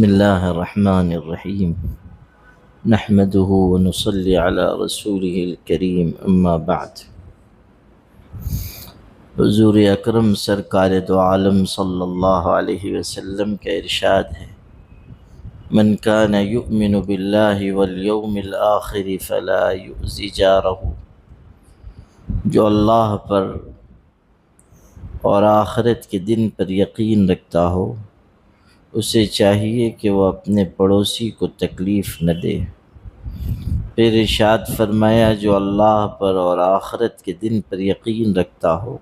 بسم اللہ الرحمن الرحیم نحمده ونصلی علی رسوله الکریم اما بعد۔ حضور اکرم سرکار دو عالم صلی اللہ علیہ وسلم کا ارشاد ہے، من کان یؤمن باللہ والیوم الآخر فلا یؤذی جارہ، جو اللہ پر اور آخرت کے دن پر یقین رکھتا ہو اسے چاہیے کہ وہ اپنے پڑوسی کو تکلیف نہ دے۔ پھر ارشاد فرمایا، جو اللہ پر اور آخرت کے دن پر یقین رکھتا ہو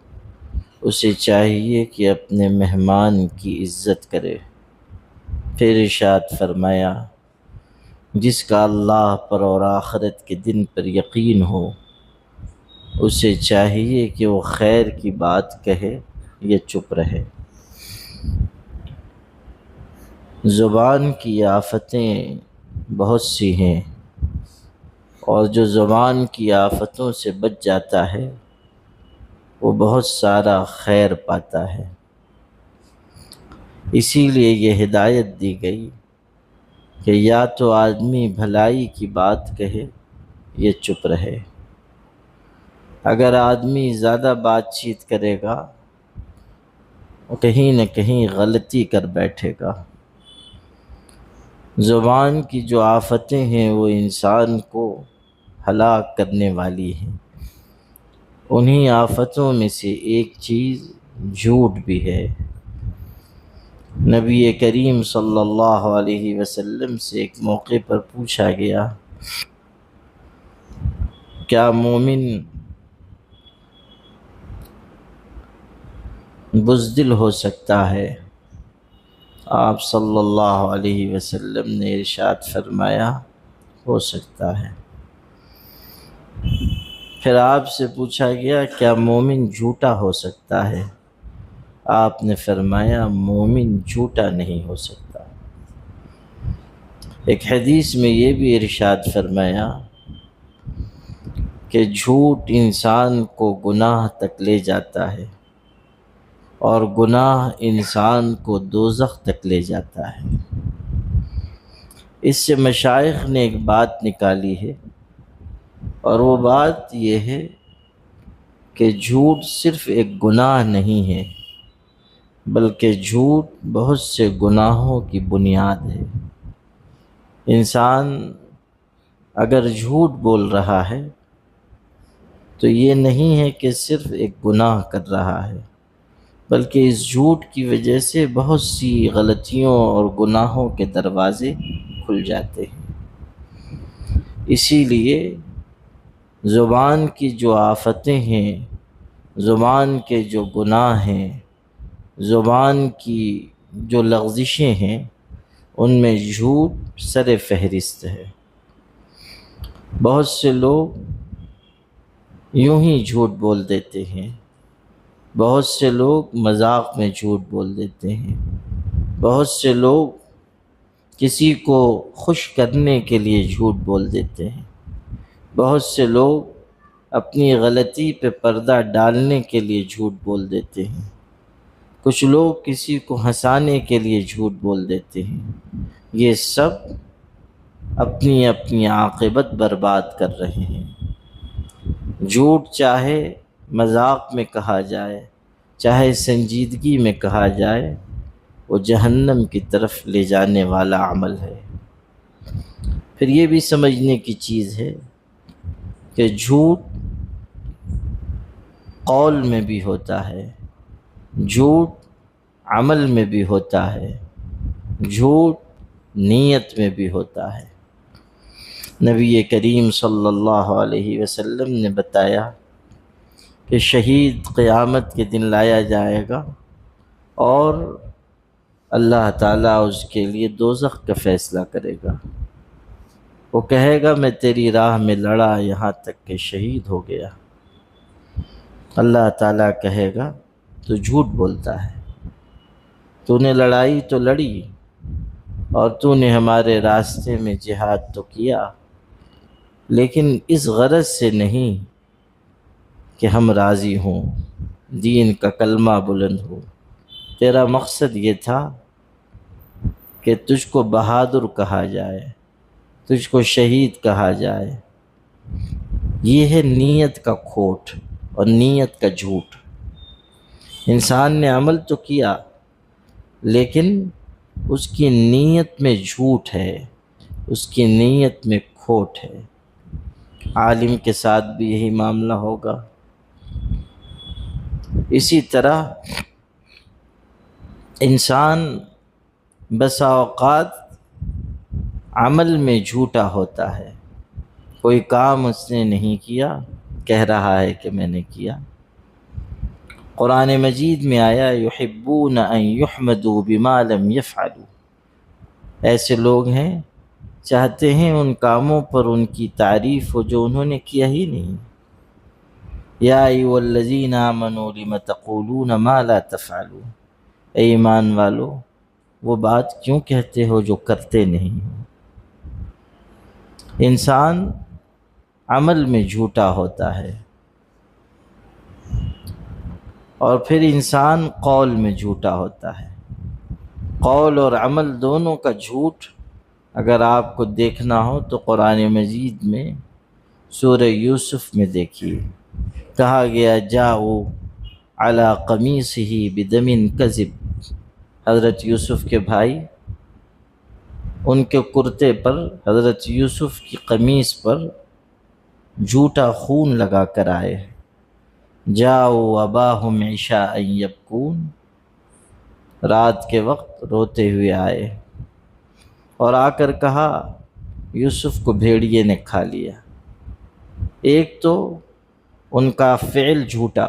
اسے چاہیے کہ اپنے مہمان کی عزت کرے۔ پھر ارشاد فرمایا، جس کا اللہ پر اور آخرت کے دن پر یقین ہو اسے چاہیے کہ وہ خیر کی بات کہے یا چپ رہے۔ زبان کی آفتیں بہت سی ہیں، اور جو زبان کی آفتوں سے بچ جاتا ہے وہ بہت سارا خیر پاتا ہے۔ اسی لیے یہ ہدایت دی گئی کہ یا تو آدمی بھلائی کی بات کہے یا چپ رہے۔ اگر آدمی زیادہ بات چیت کرے گا وہ کہیں نہ کہیں غلطی کر بیٹھے گا۔ زبان کی جو آفتیں ہیں وہ انسان کو ہلاک کرنے والی ہیں۔ انہی آفتوں میں سے ایک چیز جھوٹ بھی ہے۔ نبی کریم صلی اللہ علیہ وسلم سے ایک موقع پر پوچھا گیا، کیا مومن بزدل ہو سکتا ہے؟ آپ صلی اللہ علیہ وسلم نے ارشاد فرمایا، ہو سکتا ہے۔ پھر آپ سے پوچھا گیا، کیا مومن جھوٹا ہو سکتا ہے؟ آپ نے فرمایا، مومن جھوٹا نہیں ہو سکتا۔ ایک حدیث میں یہ بھی ارشاد فرمایا کہ جھوٹ انسان کو گناہ تک لے جاتا ہے اور گناہ انسان کو دوزخ تک لے جاتا ہے۔ اس سے مشائخ نے ایک بات نکالی ہے، اور وہ بات یہ ہے کہ جھوٹ صرف ایک گناہ نہیں ہے بلکہ جھوٹ بہت سے گناہوں کی بنیاد ہے۔ انسان اگر جھوٹ بول رہا ہے تو یہ نہیں ہے کہ صرف ایک گناہ کر رہا ہے، بلکہ اس جھوٹ کی وجہ سے بہت سی غلطیوں اور گناہوں کے دروازے کھل جاتے ہیں۔ اسی لیے زبان کی جو آفتیں ہیں، زبان کے جو گناہ ہیں، زبان کی جو لغزشیں ہیں، ان میں جھوٹ سر فہرست ہے۔ بہت سے لوگ یوں ہی جھوٹ بول دیتے ہیں، بہت سے لوگ مذاق میں جھوٹ بول دیتے ہیں، بہت سے لوگ کسی کو خوش کرنے کے لیے جھوٹ بول دیتے ہیں، بہت سے لوگ اپنی غلطی پہ پردہ ڈالنے کے لیے جھوٹ بول دیتے ہیں، کچھ لوگ کسی کو ہنسانے کے لیے جھوٹ بول دیتے ہیں۔ یہ سب اپنی اپنی عاقبت برباد کر رہے ہیں۔ جھوٹ چاہے مذاق میں کہا جائے، چاہے سنجیدگی میں کہا جائے، وہ جہنم کی طرف لے جانے والا عمل ہے۔ پھر یہ بھی سمجھنے کی چیز ہے کہ جھوٹ قول میں بھی ہوتا ہے، جھوٹ عمل میں بھی ہوتا ہے، جھوٹ نیت میں بھی ہوتا ہے۔ نبی کریم صلی اللہ علیہ وسلم نے بتایا کہ شہید قیامت کے دن لایا جائے گا اور اللہ تعالیٰ اس کے لیے دوزخ کا فیصلہ کرے گا۔ وہ کہے گا، میں تیری راہ میں لڑا یہاں تک کہ شہید ہو گیا۔ اللہ تعالیٰ کہے گا، تو جھوٹ بولتا ہے، تو نے لڑائی تو لڑی اور تو نے ہمارے راستے میں جہاد تو کیا، لیکن اس غرض سے نہیں کہ ہم راضی ہوں، دین کا کلمہ بلند ہو۔ تیرا مقصد یہ تھا کہ تجھ کو بہادر کہا جائے، تجھ کو شہید کہا جائے، یہ ہے نیت کا کھوٹ اور نیت کا جھوٹ۔ انسان نے عمل تو کیا لیکن اس کی نیت میں جھوٹ ہے، اس کی نیت میں کھوٹ ہے۔ عالم کے ساتھ بھی یہی معاملہ ہوگا۔ اسی طرح انسان بسا اوقات عمل میں جھوٹا ہوتا ہے، کوئی کام اس نے نہیں کیا، کہہ رہا ہے کہ میں نے کیا۔ قرآن مجید میں آیا یحبون ان یحمدوا بما لم یفعلوا، ایسے لوگ ہیں چاہتے ہیں ان کاموں پر ان کی تعریف ہو جو انہوں نے کیا ہی نہیں۔ یا ایھا الذین آمنوا لم تقولون ما لا تفعلون، اے ایمان والو وہ بات کیوں کہتے ہو جو کرتے نہیں ہو۔ انسان عمل میں جھوٹا ہوتا ہے اور پھر انسان قول میں جھوٹا ہوتا ہے۔ قول اور عمل دونوں کا جھوٹ اگر آپ کو دیکھنا ہو تو قرآن مجید میں سورہ یوسف میں دیکھیے، کہا گیا جاءوا علی قمیصہ بدم کذب، حضرت یوسف کے بھائی ان کے کرتے پر، حضرت یوسف کی قمیص پر جھوٹا خون لگا کر آئے۔ جاءوا اباہم عشاء یبکون، رات کے وقت روتے ہوئے آئے اور آ کر کہا یوسف کو بھیڑیے نے کھا لیا۔ ایک تو ان کا فعل جھوٹا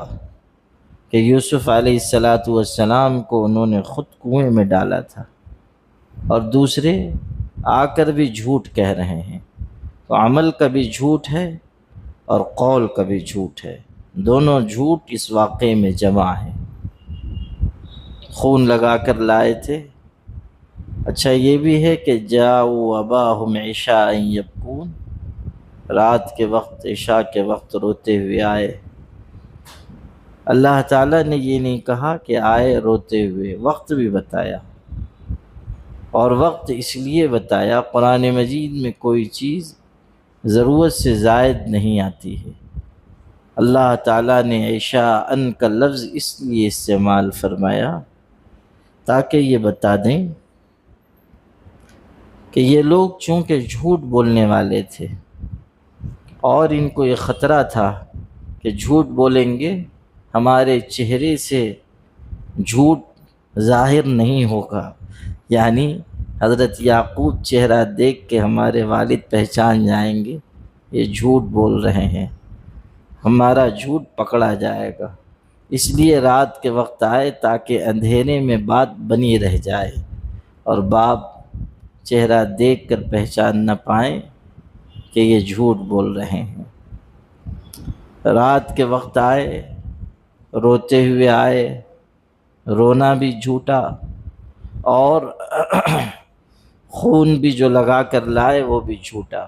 کہ یوسف علیہ السلام کو انہوں نے خود کنویں میں ڈالا تھا، اور دوسرے آ کر بھی جھوٹ کہہ رہے ہیں۔ تو عمل کا بھی جھوٹ ہے اور قول کا بھی جھوٹ ہے، دونوں جھوٹ اس واقعے میں جمع ہیں۔ خون لگا کر لائے تھے۔ اچھا یہ بھی ہے کہ جاءوا اباہم عشاء یبکون، رات کے وقت، عشاء کے وقت روتے ہوئے آئے۔ اللہ تعالیٰ نے یہ نہیں کہا کہ آئے روتے ہوئے، وقت بھی بتایا، اور وقت اس لیے بتایا، قرآن مجید میں کوئی چیز ضرورت سے زائد نہیں آتی ہے۔ اللہ تعالیٰ نے عشاء کا لفظ اس لیے استعمال فرمایا تاکہ یہ بتا دیں کہ یہ لوگ چونکہ جھوٹ بولنے والے تھے اور ان کو یہ خطرہ تھا کہ جھوٹ بولیں گے ہمارے چہرے سے جھوٹ ظاہر نہیں ہوگا، یعنی حضرت یعقوب چہرہ دیکھ کے ہمارے والد پہچان جائیں گے یہ جھوٹ بول رہے ہیں، ہمارا جھوٹ پکڑا جائے گا، اس لیے رات کے وقت آئے تاکہ اندھیرے میں بات بنی رہ جائے اور باپ چہرہ دیکھ کر پہچان نہ پائیں کہ یہ جھوٹ بول رہے ہیں۔ رات کے وقت آئے، روتے ہوئے آئے، رونا بھی جھوٹا اور خون بھی جو لگا کر لائے وہ بھی جھوٹا۔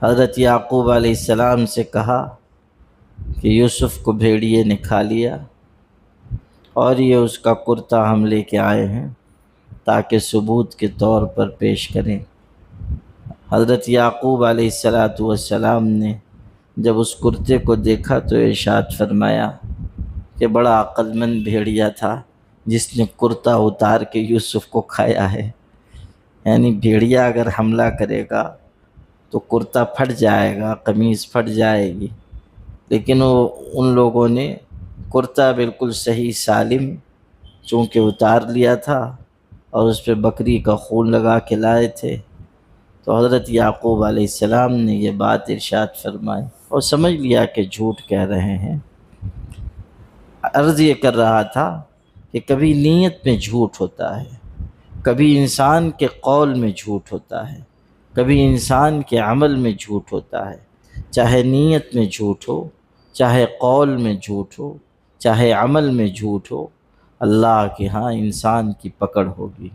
حضرت یعقوب علیہ السلام سے کہا کہ یوسف کو بھیڑیے نے کھا لیا اور یہ اس کا کرتا ہم لے کے آئے ہیں تاکہ ثبوت کے طور پر پیش کریں۔ حضرت یعقوب علیہ السلام نے جب اس کرتے کو دیکھا تو ارشاد فرمایا کہ بڑا عقل مند بھیڑیا تھا جس نے کرتا اتار کے یوسف کو کھایا ہے، یعنی بھیڑیا اگر حملہ کرے گا تو کرتا پھٹ جائے گا، قمیص پھٹ جائے گی، لیکن ان لوگوں نے کرتا بالکل صحیح سالم چونکہ اتار لیا تھا اور اس پہ بکری کا خون لگا کے لائے تھے، تو حضرت یعقوب علیہ السلام نے یہ بات ارشاد فرمائی اور سمجھ لیا کہ جھوٹ کہہ رہے ہیں۔ عرض یہ کر رہا تھا کہ کبھی نیت میں جھوٹ ہوتا ہے، کبھی انسان کے قول میں جھوٹ ہوتا ہے، کبھی انسان کے عمل میں جھوٹ ہوتا ہے، چاہے نیت میں جھوٹ ہو، چاہے قول میں جھوٹ ہو، چاہے عمل میں جھوٹ ہو، اللہ کے ہاں انسان کی پکڑ ہوگی۔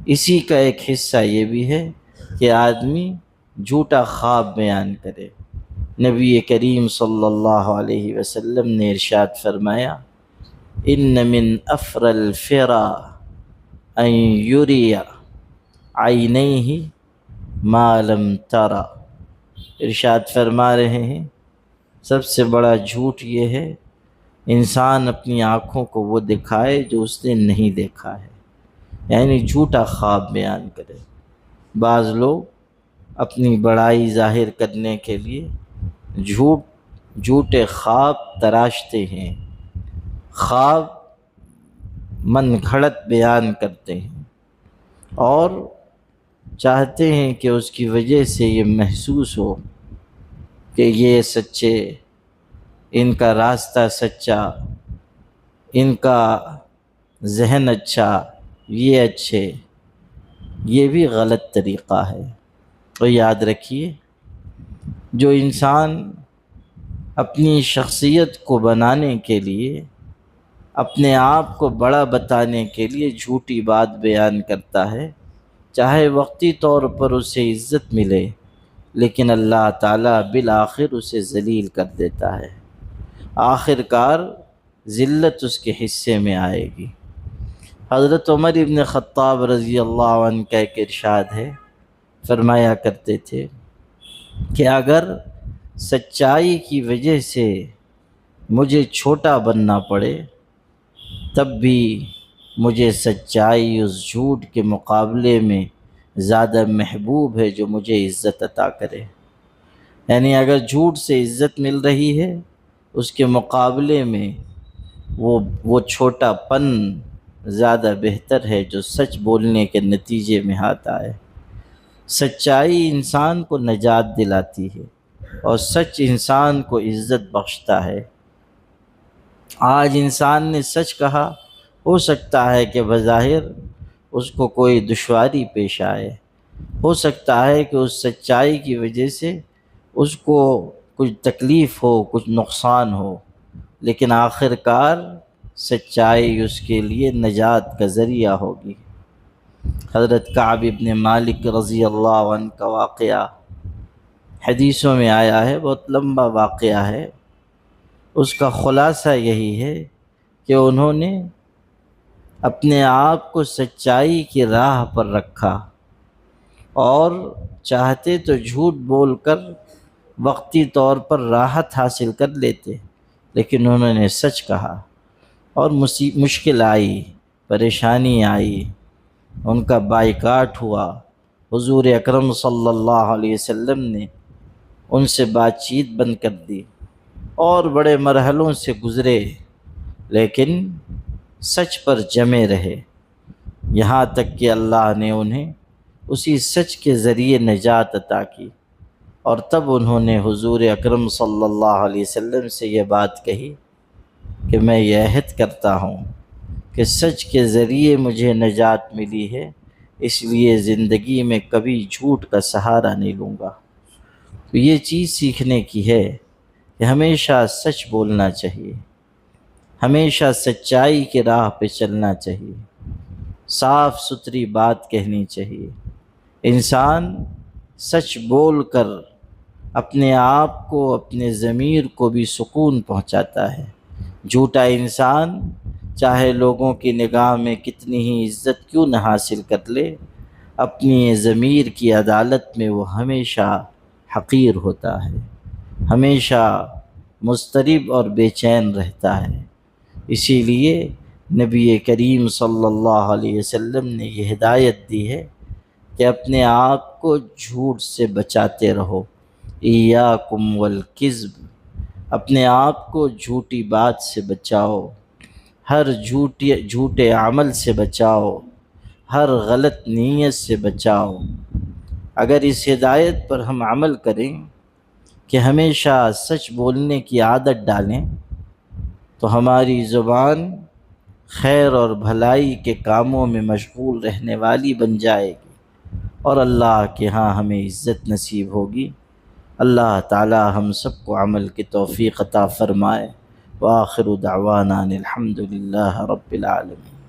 اسی کا ایک حصہ یہ بھی ہے کہ آدمی جھوٹا خواب بیان کرے۔ نبی کریم صلی اللہ علیہ وسلم نے ارشاد فرمایا ان من افر الفرا ان یری عینیہ ما لم ترى۔ ارشاد فرما رہے ہیں سب سے بڑا جھوٹ یہ ہے انسان اپنی آنکھوں کو وہ دکھائے جو اس نے نہیں دیکھا ہے، یعنی جھوٹا خواب بیان کرے۔ بعض لوگ اپنی بڑائی ظاہر کرنے کے لیے جھوٹے خواب تراشتے ہیں، خواب من گھڑت بیان کرتے ہیں اور چاہتے ہیں کہ اس کی وجہ سے یہ محسوس ہو کہ یہ سچے، ان کا راستہ سچا، ان کا ذہن اچھا، یہ اچھے۔ یہ بھی غلط طریقہ ہے۔ تو یاد رکھیے جو انسان اپنی شخصیت کو بنانے کے لیے، اپنے آپ کو بڑا بتانے کے لیے جھوٹی بات بیان کرتا ہے، چاہے وقتی طور پر اسے عزت ملے لیکن اللہ تعالیٰ بالآخر اسے ذلیل کر دیتا ہے، آخر کار ذلت اس کے حصے میں آئے گی۔ حضرت عمر ابن خطاب رضی اللہ عنہ کا ایک ارشاد ہے، فرمایا کرتے تھے کہ اگر سچائی کی وجہ سے مجھے چھوٹا بننا پڑے تب بھی مجھے سچائی اس جھوٹ کے مقابلے میں زیادہ محبوب ہے جو مجھے عزت عطا کرے۔ یعنی اگر جھوٹ سے عزت مل رہی ہے اس کے مقابلے میں وہ چھوٹا پن زیادہ بہتر ہے جو سچ بولنے کے نتیجے میں آتا ہے۔ سچائی انسان کو نجات دلاتی ہے اور سچ انسان کو عزت بخشتا ہے۔ آج انسان نے سچ کہا، ہو سکتا ہے کہ بظاہر اس کو کوئی دشواری پیش آئے، ہو سکتا ہے کہ اس سچائی کی وجہ سے اس کو کچھ تکلیف ہو، کچھ نقصان ہو، لیکن آخر کار سچائی اس کے لیے نجات کا ذریعہ ہوگی۔ حضرت کعب ابن مالک رضی اللہ عنہ کا واقعہ حدیثوں میں آیا ہے، بہت لمبا واقعہ ہے۔ اس کا خلاصہ یہی ہے کہ انہوں نے اپنے آپ کو سچائی کی راہ پر رکھا اور چاہتے تو جھوٹ بول کر وقتی طور پر راحت حاصل کر لیتے، لیکن انہوں نے سچ کہا اور مشکل آئی، پریشانی آئی، ان کا بائیکاٹ ہوا، حضور اکرم صلی اللہ علیہ وسلم نے ان سے بات چیت بند کر دی اور بڑے مرحلوں سے گزرے، لیکن سچ پر جمے رہے، یہاں تک کہ اللہ نے انہیں اسی سچ کے ذریعے نجات عطا کی۔ اور تب انہوں نے حضور اکرم صلی اللہ علیہ وسلم سے یہ بات کہی کہ میں یہ عہد کرتا ہوں کہ سچ کے ذریعے مجھے نجات ملی ہے، اس لیے زندگی میں کبھی جھوٹ کا سہارا نہیں لوں گا۔ تو یہ چیز سیکھنے کی ہے کہ ہمیشہ سچ بولنا چاہیے، ہمیشہ سچائی کی راہ پہ چلنا چاہیے، صاف ستھری بات کہنی چاہیے۔ انسان سچ بول کر اپنے آپ کو، اپنے ضمیر کو بھی سکون پہنچاتا ہے۔ جھوٹا انسان چاہے لوگوں کی نگاہ میں کتنی ہی عزت کیوں نہ حاصل کر لے، اپنی ضمیر کی عدالت میں وہ ہمیشہ حقیر ہوتا ہے، ہمیشہ مضطرب اور بے چین رہتا ہے۔ اسی لیے نبی کریم صلی اللہ علیہ وسلم نے یہ ہدایت دی ہے کہ اپنے آپ کو جھوٹ سے بچاتے رہو، ایاکم والکذب، اپنے آپ کو جھوٹی بات سے بچاؤ، ہر جھوٹے عمل سے بچاؤ، ہر غلط نیت سے بچاؤ۔ اگر اس ہدایت پر ہم عمل کریں کہ ہمیشہ سچ بولنے کی عادت ڈالیں تو ہماری زبان خیر اور بھلائی کے کاموں میں مشغول رہنے والی بن جائے گی اور اللہ کے ہاں ہمیں عزت نصیب ہوگی۔ اللہ تعالی ہم سب کو عمل کی توفیق عطا فرمائے۔ وآخر دعوانا الحمد للہ رب العالمین۔